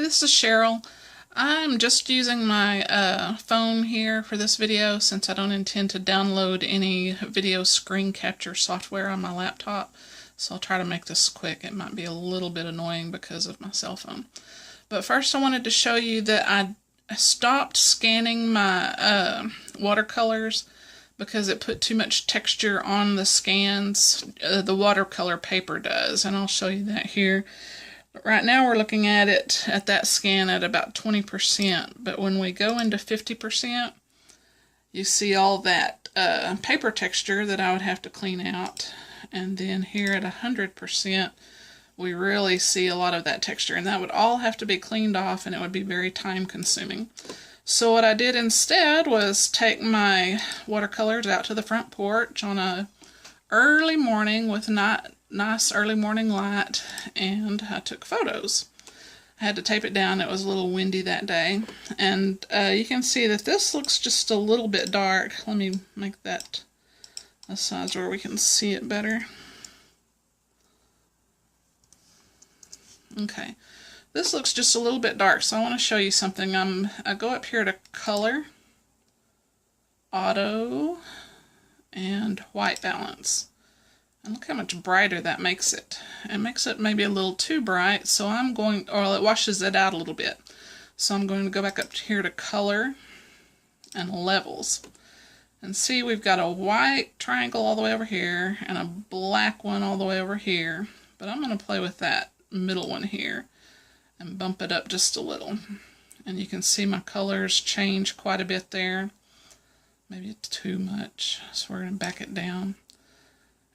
this is Cheryl. I'm just using my phone here for this video since I don't intend to download any video screen capture software on my laptop. So I'll try to make this quick. It might be a little bit annoying because of my cell phone. But first I wanted to show you that I stopped scanning my watercolors because it put too much texture on the scans. The watercolor paper does, and I'll show you that here. But right now we're looking at it at that scan at about 20%, but when we go into 50%, you see all that paper texture that I would have to clean out. And then here at 100%, we really see a lot of that texture, and that would all have to be cleaned off, and it would be very time consuming. So what I did instead was take my watercolors out to the front porch on a early morning with nice early morning light, and I took photos. I had to tape it down. It was a little windy that day, and you can see that this looks just a little bit dark. Let me make that a size where we can see it better. Okay, this looks just a little bit dark, so I want to show you something. I go up here to Color, Auto, and White Balance. And look how much brighter that makes it. It makes it maybe a little too bright, so I'm going, or it washes it out a little bit. So I'm going to go back up here to Color and Levels. And see, we've got a white triangle all the way over here and a black one all the way over here. But I'm going to play with that middle one here and bump it up just a little. And you can see my colors change quite a bit there. Maybe it's too much, so we're going to back it down.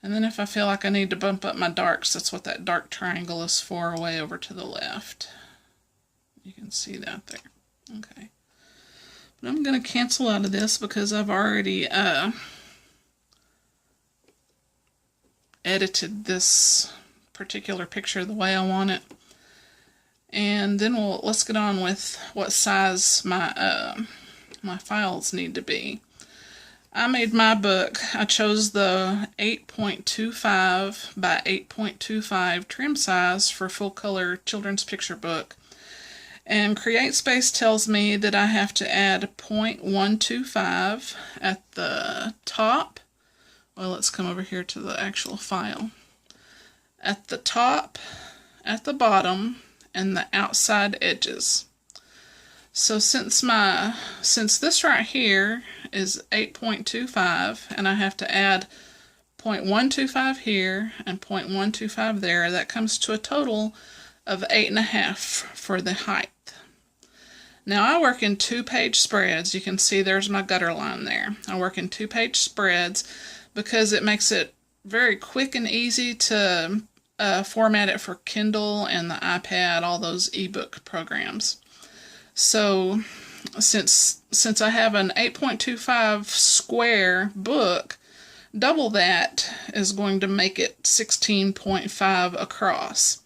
And then if I feel like I need to bump up my darks, that's what that dark triangle is for, way over to the left. You can see that there. Okay. But I'm going to cancel out of this because I've already edited this particular picture the way I want it. And then let's get on with what size my my files need to be. I made my book. I chose the 8.25 by 8.25 trim size for full color children's picture book. And CreateSpace tells me that I have to add 0.125 at the top. Well, let's come over here to the actual file. At the top, at the bottom, and the outside edges. So since this right here is 8.25 and I have to add 0.125 here and 0.125 there, that comes to a total of 8.5 for the height. Now I work in 2-page spreads. You can see there's my gutter line there. I work in 2-page spreads because it makes it very quick and easy to format it for Kindle and the iPad, all those ebook programs. So since I have an 8.25 square book, double that is going to make it 16.5 across.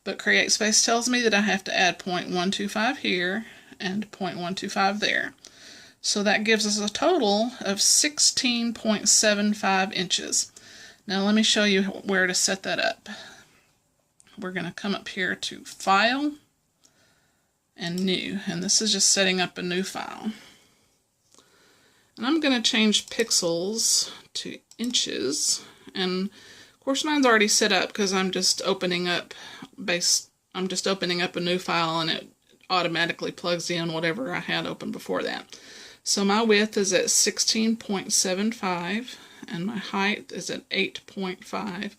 But CreateSpace tells me that I have to add 0.125 here and 0.125 there. So that gives us a total of 16.75 inches. Now let me show you where to set that up. We're going to come up here to File and New, and this is just setting up a new file. And I'm going to change pixels to inches, and of course mine's already set up because I'm just opening up a new file, and it automatically plugs in whatever I had open before that. So my width is at 16.75 and my height is at 8.5.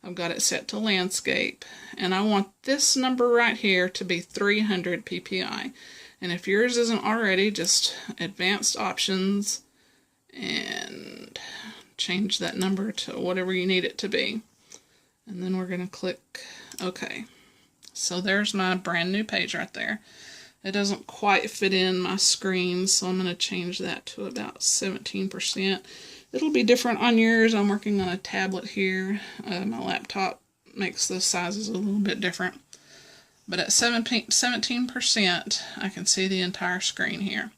I've got it set to landscape, and I want this number right here to be 300 ppi. And if yours isn't already, just advanced options and change that number to whatever you need it to be. And then we're going to click OK. So there's my brand new page right there. It doesn't quite fit in my screen, so I'm going to change that to about 17%. It'll be different on yours. I'm working on a tablet here. My laptop makes the sizes a little bit different. But at 17%, I can see the entire screen here.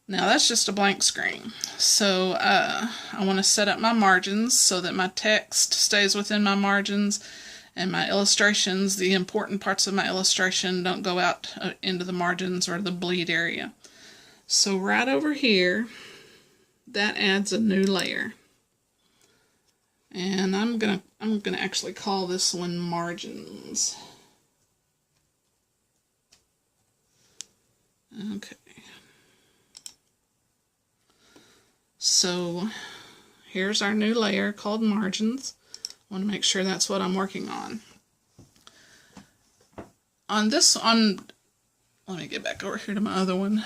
Now that's just a blank screen. So I want to set up my margins so that my text stays within my margins And my illustrations, the important parts of my illustration don't go out into the margins or the bleed area. So right over here, that adds a new layer. And I'm gonna actually call this one margins. Okay. So here's our new layer called margins. I want to make sure that's what I'm working on. Let me get back over here to my other one.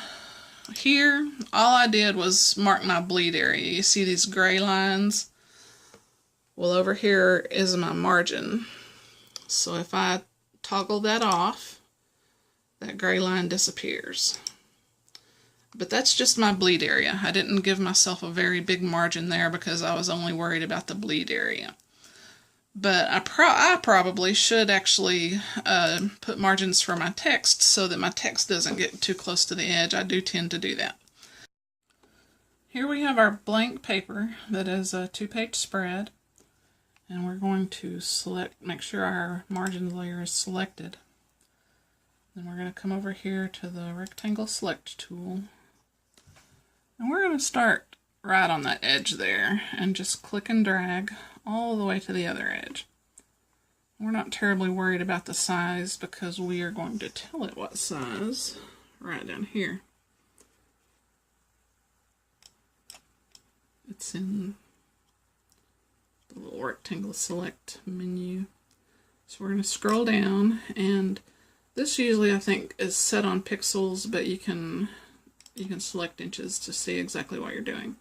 Here, all I did was mark my bleed area. You see these gray lines? Well, over here is my margin. So if I toggle that off, that gray line disappears. But that's just my bleed area. I didn't give myself a very big margin there because I was only worried about the bleed area. But I probably should actually put margins for my text so that my text doesn't get too close to the edge. I do tend to do that. Here we have our blank paper that is a 2-page spread. And we're going to make sure our margin layer is selected. Then we're going to come over here to the rectangle select tool. And we're going to start right on that edge there and just click and drag all the way to the other edge. We're not terribly worried about the size because we are going to tell it what size right down here. It's in the little rectangle select menu. So we're going to scroll down, and this usually I think is set on pixels, but you can select inches to see exactly what you're doing.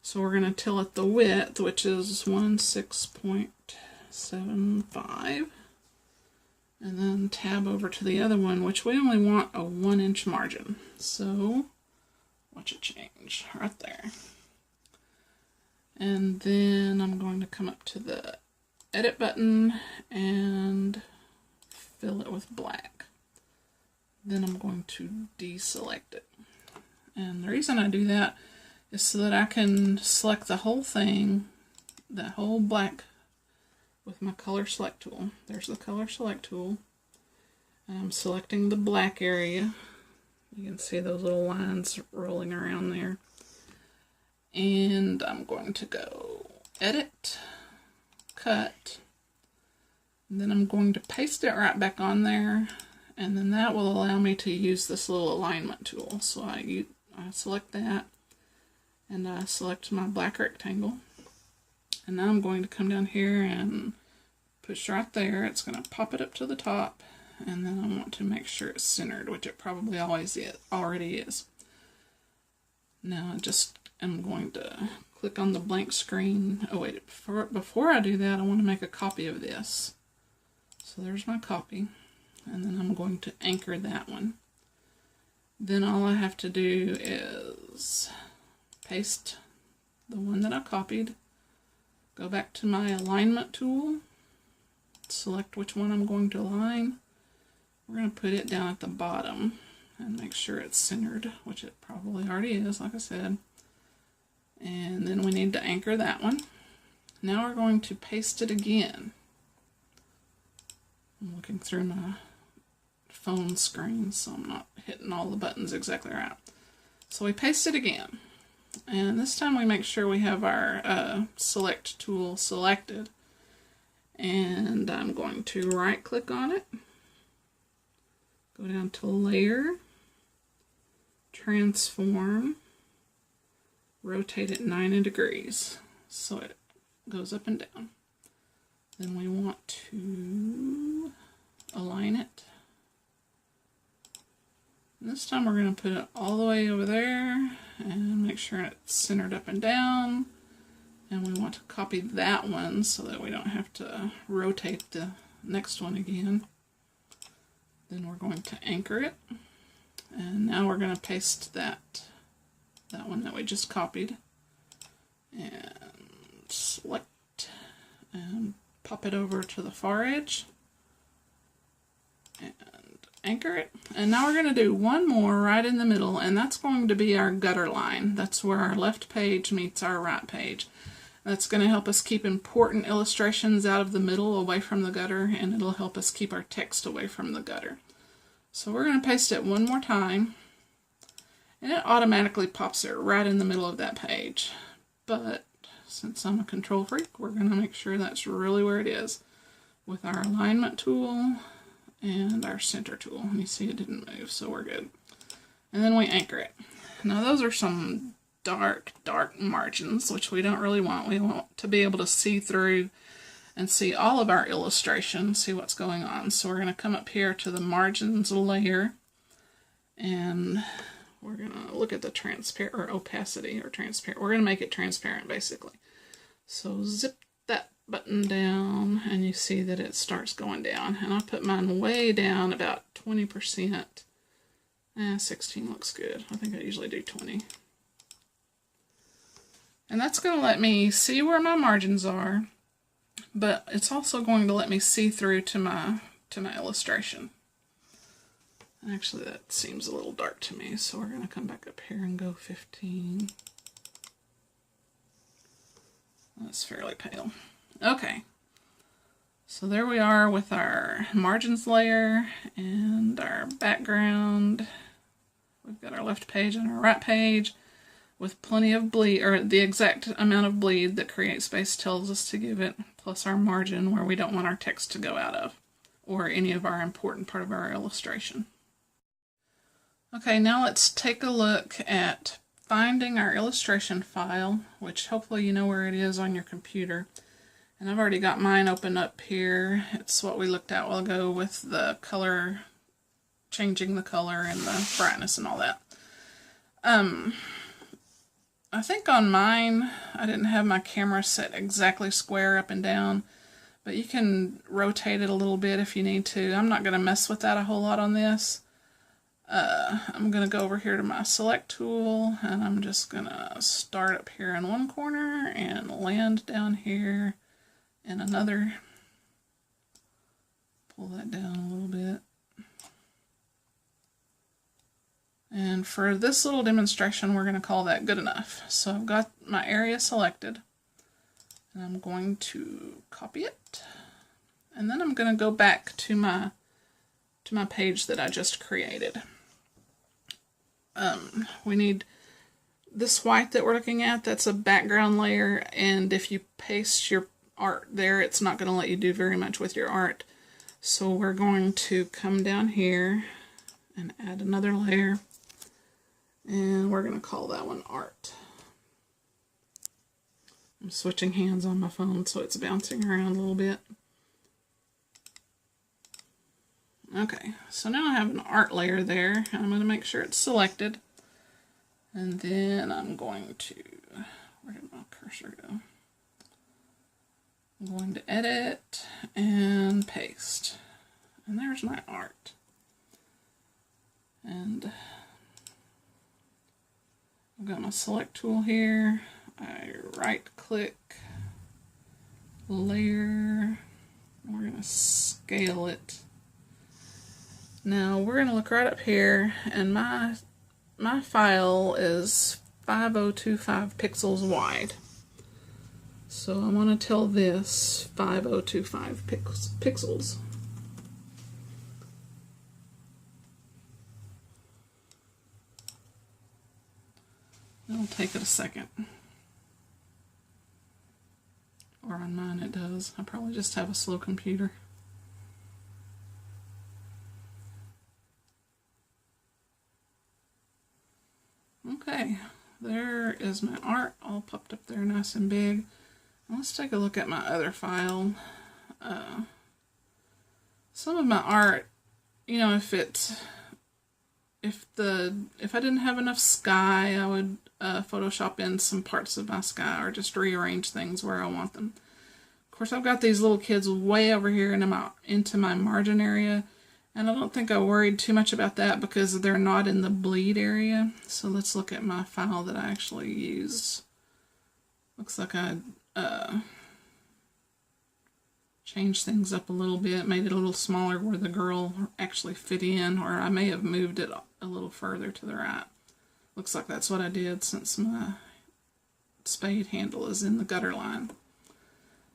So we're going to tell it the width, which is 16.75, and then tab over to the other one, which we only want a 1-inch margin. So watch it change right there. And then I'm going to come up to the edit button and fill it with black. Then I'm going to deselect it. And the reason I do that is so that I can select the whole thing, that whole black, with my color select tool. There's the color select tool. And I'm selecting the black area. You can see those little lines rolling around there. And I'm going to go edit, cut, and then I'm going to paste it right back on there, and then that will allow me to use this little alignment tool. So I select that, and I select my black rectangle, and now I'm going to come down here and push right there. It's going to pop it up to the top, and then I want to make sure it's centered, which it probably already is. Now I'm going to click on the blank screen. Oh wait, before I do that, I want to make a copy of this. So there's my copy, and then I'm going to anchor that one. Then all I have to do is paste the one that I copied, go back to my alignment tool, select which one I'm going to align. We're going to put it down at the bottom and make sure it's centered, which it probably already is, like I said. And then we need to anchor that one. Now we're going to paste it again. I'm looking through my phone screen, so I'm not hitting all the buttons exactly right. So we paste it again. And this time we make sure we have our select tool selected. And I'm going to right click on it. Go down to Layer, Transform, rotate it 90 degrees so it goes up and down. Then we want to align it. And this time we're going to put it all the way over there and make sure it's centered up and down. And we want to copy that one so that we don't have to rotate the next one again. Then we're going to anchor it. And now we're going to paste that one that we just copied, and select and pop it over to the far edge and anchor it. And now we're going to do one more right in the middle, and that's going to be our gutter line. That's where our left page meets our right page. That's going to help us keep important illustrations out of the middle, away from the gutter, and it'll help us keep our text away from the gutter. So we're going to paste it one more time, and it automatically pops it right in the middle of that page. But since I'm a control freak, we're going to make sure that's really where it is with our alignment tool and our center tool. And you see it didn't move, so we're good. And then we anchor it. Now those are some dark margins, which we don't really want. We want to be able to see through and see all of our illustrations, see what's going on. So we're going to come up here to the margins layer, and we're going to look at the transparent, or opacity, or transparent. We're going to make it transparent, basically. So zip that button down, and you see that it starts going down. And I'll put mine way down, about 20%. 16 looks good. I think I usually do 20. And that's going to let me see where my margins are, but it's also going to let me see through to my illustration. Actually, that seems a little dark to me, so we're going to come back up here and go 15. That's fairly pale. Okay, so there we are with our margins layer and our background. We've got our left page and our right page, with plenty of bleed, or the exact amount of bleed that CreateSpace tells us to give it, plus our margin where we don't want our text to go out of, or any of our important part of our illustration. Okay, now let's take a look at finding our illustration file, which hopefully you know where it is on your computer. And I've already got mine open up here. It's what we looked at a while ago with the color, changing the color and the brightness and all that. I think on mine, I didn't have my camera set exactly square up and down, but you can rotate it a little bit if you need to. I'm not going to mess with that a whole lot on this. I'm going to go over here to my select tool, and I'm just going to start up here in one corner and land down here in another. Pull that down a little bit. And for this little demonstration, we're going to call that good enough. So I've got my area selected, and I'm going to copy it. And then I'm going to go back to my page that I just created. We need this white that we're looking at, that's a background layer, and if you paste your art there, it's not going to let you do very much with your art. So we're going to come down here and add another layer. And we're going to call that one art. I'm switching hands on my phone, so it's bouncing around a little bit. Okay, so now I have an art layer there. I'm going to make sure it's selected. And then I'm going to, where did my cursor go? I'm going to edit and paste. And there's my art. And I've got my select tool here. I right click, layer, we're going to scale it. Now we're going to look right up here, and my file is 5025 pixels wide. So I want to tell this 5025 pixels. It'll take it a second. Or on mine it does. I probably just have a slow computer. Okay, there is my art all popped up there nice and big. Now let's take a look at my other file. Some of my art, you know, if I didn't have enough sky, I would Photoshop in some parts of my sky, or just rearrange things where I want them. Of course, I've got these little kids way over here into my margin area, and I don't think I worried too much about that because they're not in the bleed area. So let's look at my file that I actually used. Looks like I changed things up a little bit, made it a little smaller where the girl actually fit in, or I may have moved it a little further to the right. Looks like that's what I did, since my spade handle is in the gutter line.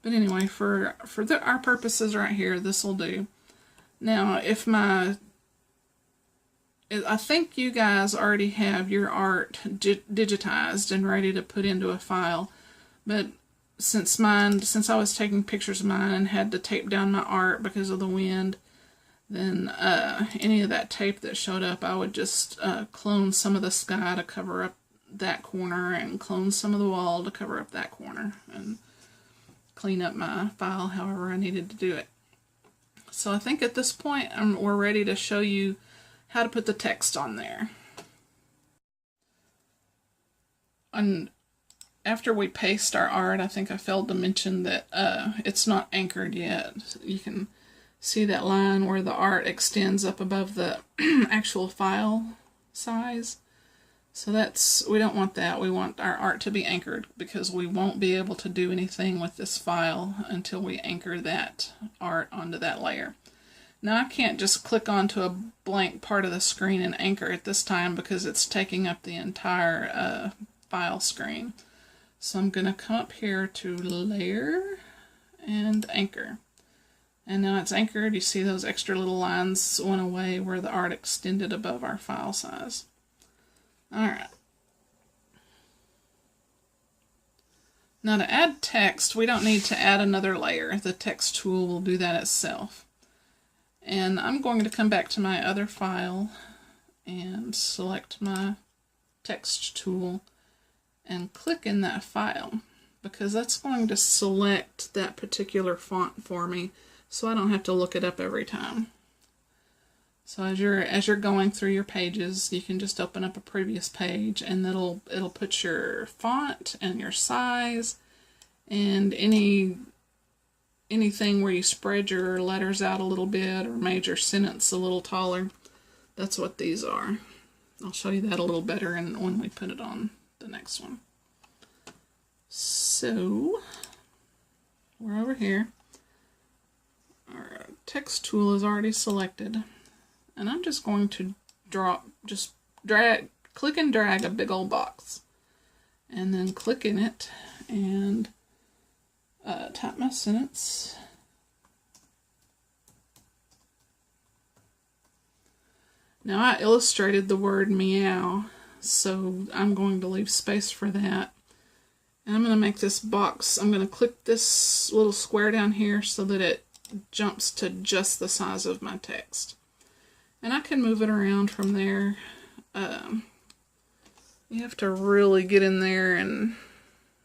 But anyway, for our purposes right here, this will do. Now, I think you guys already have your art digitized and ready to put into a file, but since I was taking pictures of mine and had to tape down my art because of the wind, then any of that tape that showed up, I would just clone some of the sky to cover up that corner and clone some of the wall to cover up that corner and clean up my file however I needed to do it. So I think at this point we're ready to show you how to put the text on there. And after we paste our art, I think I failed to mention that it's not anchored yet. You can see that line where the art extends up above the actual file size. So we don't want that. We want our art to be anchored because we won't be able to do anything with this file until we anchor that art onto that layer. Now I can't just click onto a blank part of the screen and anchor it this time because it's taking up the entire file screen. So I'm going to come up here to Layer and Anchor. And now it's anchored. You see those extra little lines went away where the art extended above our file size. Alright. Now to add text, we don't need to add another layer. The text tool will do that itself. And I'm going to come back to my other file and select my text tool and click in that file because that's going to select that particular font for me so I don't have to look it up every time. So as you're going through your pages, you can just open up a previous page and it'll put your font and your size and anything where you spread your letters out a little bit or made your sentence a little taller. That's what these are. I'll show you that a little better when we put it on the next one. So we're over here. Our text tool is already selected. And I'm just going to click and drag a big old box. And then click in it and type my sentence. Now I illustrated the word meow, so I'm going to leave space for that. And I'm going to make this box, I'm going to click this little square down here so that it jumps to just the size of my text. And I can move it around from there. You have to really get in there and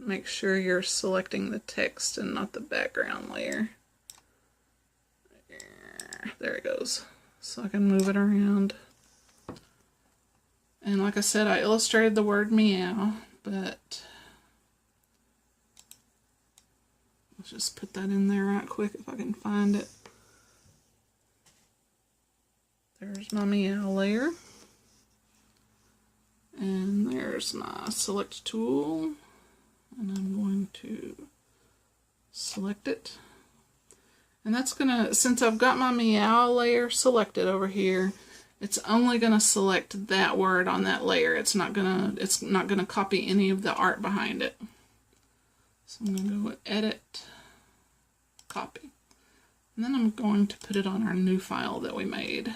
make sure you're selecting the text and not the background layer. There it goes. So I can move it around. And like I said, I illustrated the word meow, but let's just put that in there right quick if I can find it. There's my meow layer. And there's my select tool. And I'm going to select it. And that's gonna, since I've got my meow layer selected over here, it's only gonna select that word on that layer. It's not gonna copy any of the art behind it. So I'm gonna go with edit, copy. And then I'm going to put it on our new file that we made.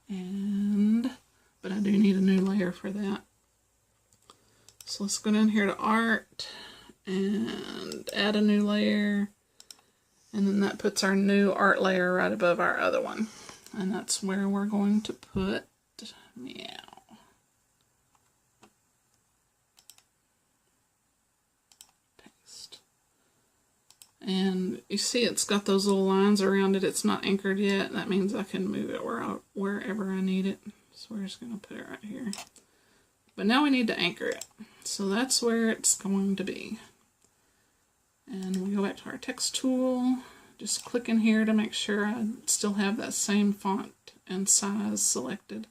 But I do need a new layer for that. So let's go down here to art and add a new layer. And then that puts our new art layer right above our other one. And that's where we're going to put meow. Paste. And you see it's got those little lines around it. It's not anchored yet. That means I can move it wherever I need it. So we're just going to put it right here. But now we need to anchor it. So that's where it's going to be. And we go back to our text tool. Just click in here to make sure I still have that same font and size selected.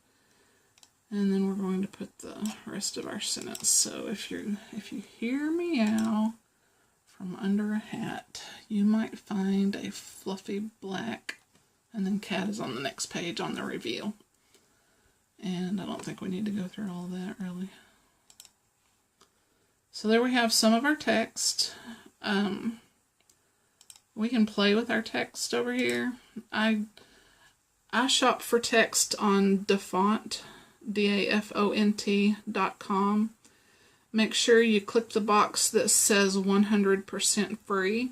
And then we're going to put the rest of our sentence. So if you hear meow from under a hat, you might find a fluffy black, and then cat is on the next page on the reveal. And I don't think we need to go through all that really. So there we have some of our text. We can play with our text over here. I shop for text on Dafont, DAFONT.com. Make sure you click the box that says 100% free.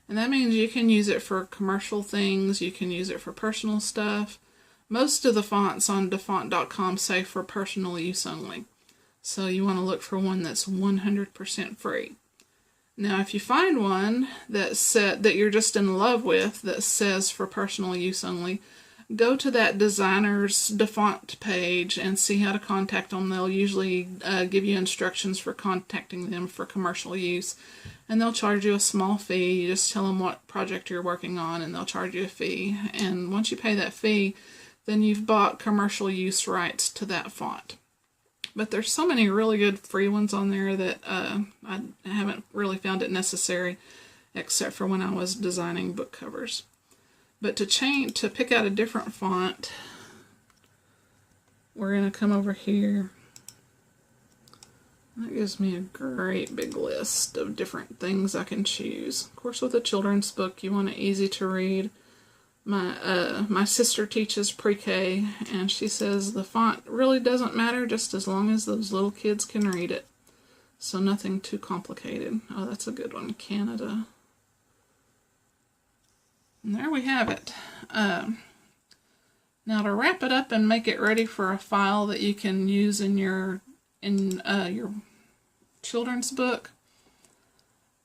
And that means you can use it for commercial things, you can use it for personal stuff. Most of the fonts on Dafont.com say for personal use only. So you want to look for one that's 100% free. Now if you find one that you're just in love with that says for personal use only, go to that designer's Dafont page and see how to contact them. They'll usually give you instructions for contacting them for commercial use, and they'll charge you a small fee. You just tell them what project you're working on and they'll charge you a fee. And once you pay that fee, then you've bought commercial use rights to that font. But there's so many really good free ones on there that I haven't really found it necessary, except for when I was designing book covers. But to pick out a different font, we're going to come over here. That gives me a great big list of different things I can choose. Of course, with a children's book, you want it easy to read. My sister teaches pre-K, and she says the font really doesn't matter just as long as those little kids can read it. So nothing too complicated. Oh, that's a good one, Canada. And there we have it. Now to wrap it up and make it ready for a file that you can use in your children's book.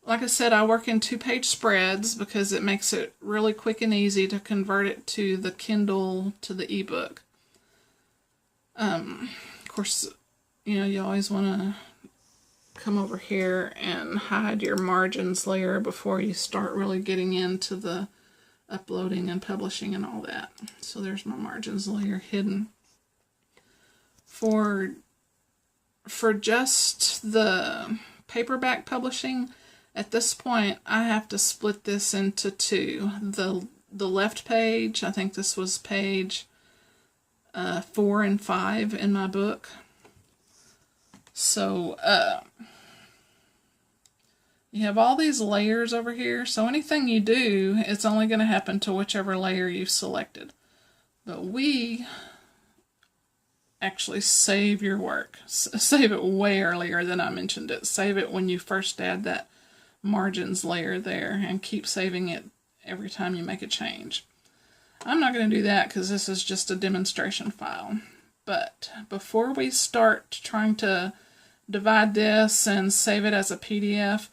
Like I said, I work in 2-page spreads because it makes it really quick and easy to convert it to the Kindle to the ebook. Of course, you always want to come over here and hide your margins layer before you start really getting into the uploading and publishing and all that. So there's my margins layer hidden. For just the paperback publishing, at this point I have to split this into two. The left page, I think this was page 4 and 5 in my book. So you have all these layers over here, so anything you do, it's only going to happen to whichever layer you've selected. But we actually save your work. Save it way earlier than I mentioned it. Save it when you first add that margins layer there, and keep saving it every time you make a change. I'm not going to do that because this is just a demonstration file. But before we start trying to divide this and save it as a PDF,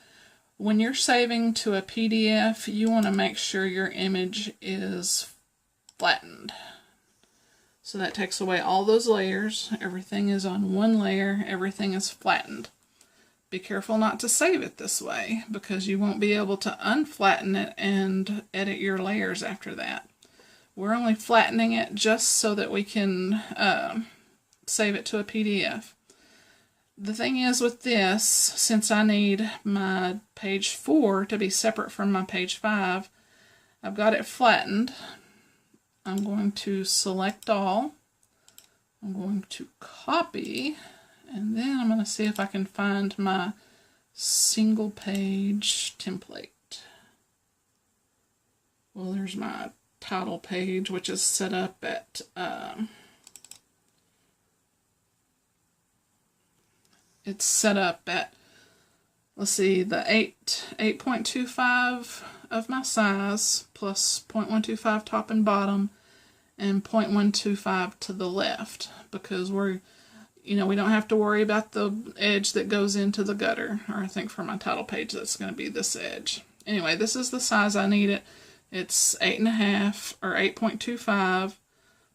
when you're saving to a PDF, you want to make sure your image is flattened. So that takes away all those layers. Everything is on one layer. Everything is flattened. Be careful not to save it this way, because you won't be able to unflatten it and edit your layers after that. We're only flattening it just so that we can save it to a PDF. The thing is with this, since I need my page 4 to be separate from my page 5, I've got it flattened. I'm going to select all. I'm going to copy, and then I'm going to see if I can find my single page template. Well, there's my title page, which is set up at it's set up at, let's see, the 8.25 of my size, plus 0.125 top and bottom, and 0.125 to the left, because we don't have to worry about the edge that goes into the gutter, or I think for my title page that's going to be this edge. Anyway, this is the size I need it. It's 8.5 or 8.25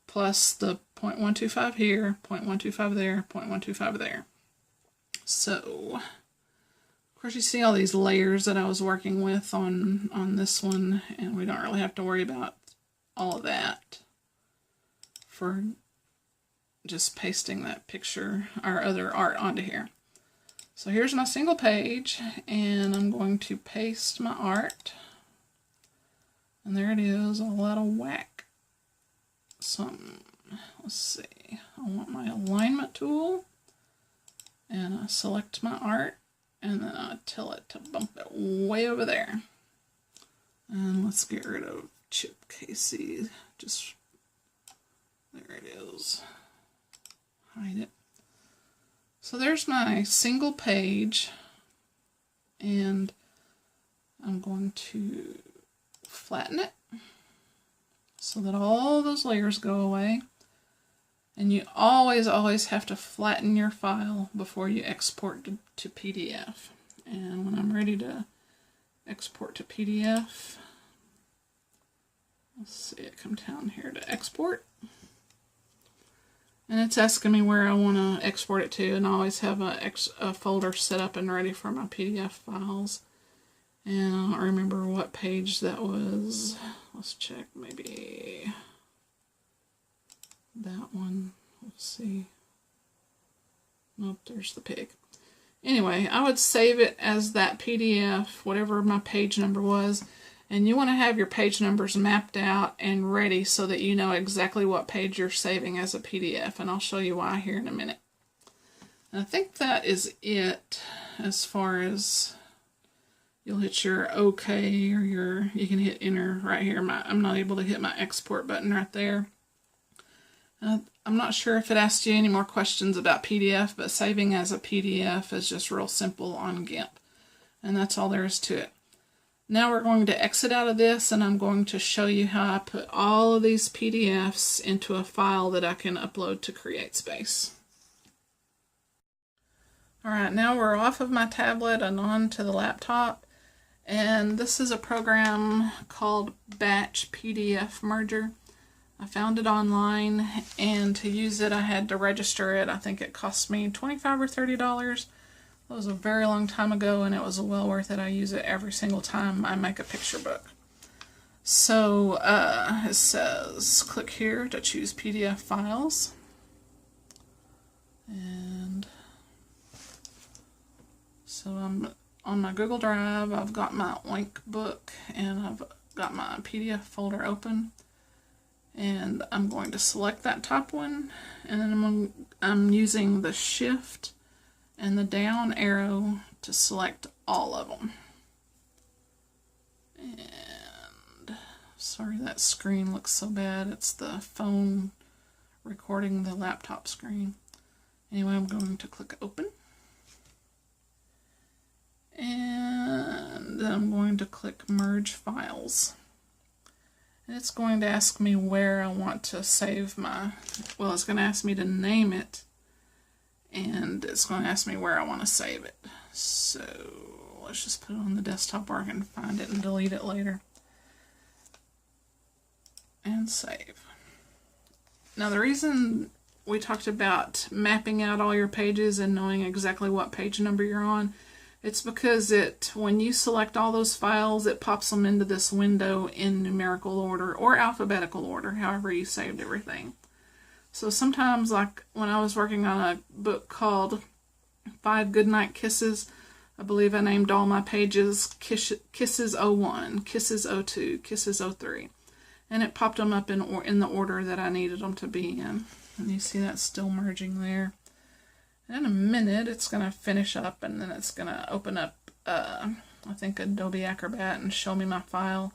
plus the 0.125 here, 0.125 there, 0.125 there. So, of course, you see all these layers that I was working with on this one, and we don't really have to worry about all of that for just pasting that picture or other art onto here. So here's my single page, and I'm going to paste my art, and there it is, all out of whack. So, let's see, I want my alignment tool, and I select my art, and then I tell it to bump it way over there. And let's get rid of Chip KC. Just, there it is. Hide it. So there's my single page, and I'm going to flatten it so that all those layers go away. And you always have to flatten your file before you export to PDF. And when I'm ready to export to PDF, let's see, I come down here to export. And it's asking me where I want to export it to, and I always have a folder set up and ready for my PDF files. And I don't remember what page that was. Let's check, maybe that one. Let's see. Nope, there's the pig. Anyway, I would save it as that PDF, whatever my page number was. And you want to have your page numbers mapped out and ready so that you know exactly what page you're saving as a PDF. And I'll show you why here in a minute. And I think that is it as far as you'll hit your OK or you can hit enter right here. I'm not able to hit my export button right there. I'm not sure if it asked you any more questions about PDF, but saving as a PDF is just real simple on GIMP. And that's all there is to it. Now we're going to exit out of this, and I'm going to show you how I put all of these PDFs into a file that I can upload to CreateSpace. Alright, now we're off of my tablet and on to the laptop. And this is a program called Batch PDF Merger. I found it online, and to use it I had to register it. I think it cost me $25 or $30. It was a very long time ago, and it was well worth it. I use it every single time I make a picture book. So it says click here to choose PDF files. And so I'm on my Google Drive. I've got my Oink book, and I've got my PDF folder open. And I'm going to select that top one, and then I'm using the Shift and the down arrow to select all of them. And sorry that screen looks so bad. It's the phone recording the laptop screen. Anyway, I'm going to click open. And then I'm going to click merge files. And it's going to ask me where I want to save my, well, it's going to ask me to name it. And it's going to ask me where I want to save it. So let's just put it on the desktop where I can find it and delete it later. And save. Now the reason we talked about mapping out all your pages and knowing exactly what page number you're on, it's because when you select all those files, it pops them into this window in numerical order or alphabetical order, however you saved everything. So sometimes, like when I was working on a book called 5 Goodnight Kisses, I believe I named all my pages Kisses 01, Kisses 02, Kisses 03. And it popped them up in the order that I needed them to be in. And you see that's still merging there. In a minute, it's going to finish up, and then it's going to open up, I think, Adobe Acrobat and show me my file.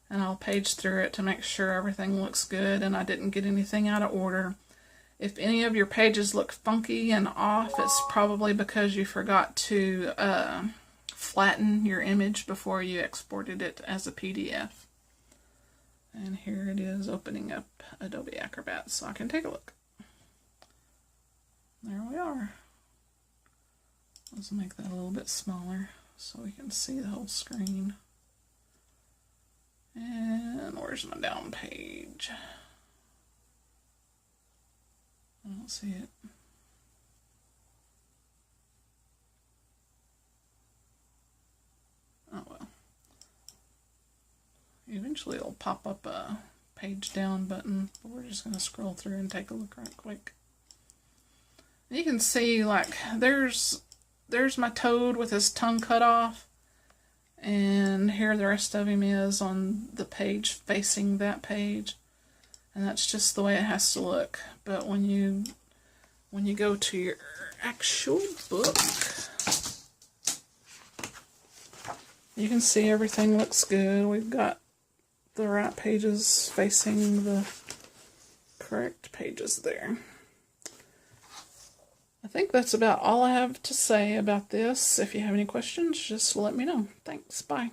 And I'll page through it to make sure everything looks good and I didn't get anything out of order. If any of your pages look funky and off, it's probably because you forgot to flatten your image before you exported it as a PDF. And here it is opening up Adobe Acrobat so I can take a look. There we are. Let's make that a little bit smaller so we can see the whole screen. And where's my down page? I don't see it. Oh well. Eventually it'll pop up a page down button, but we're just going to scroll through and take a look right quick. And you can see, like, there's my toad with his tongue cut off. And here the rest of him is on the page facing that page. And that's just the way it has to look. But when you go to your actual book, You can see everything looks good. We've got the right pages facing the correct pages there. I think that's about all I have to say about this. If you have any questions, just let me know. Thanks. Bye.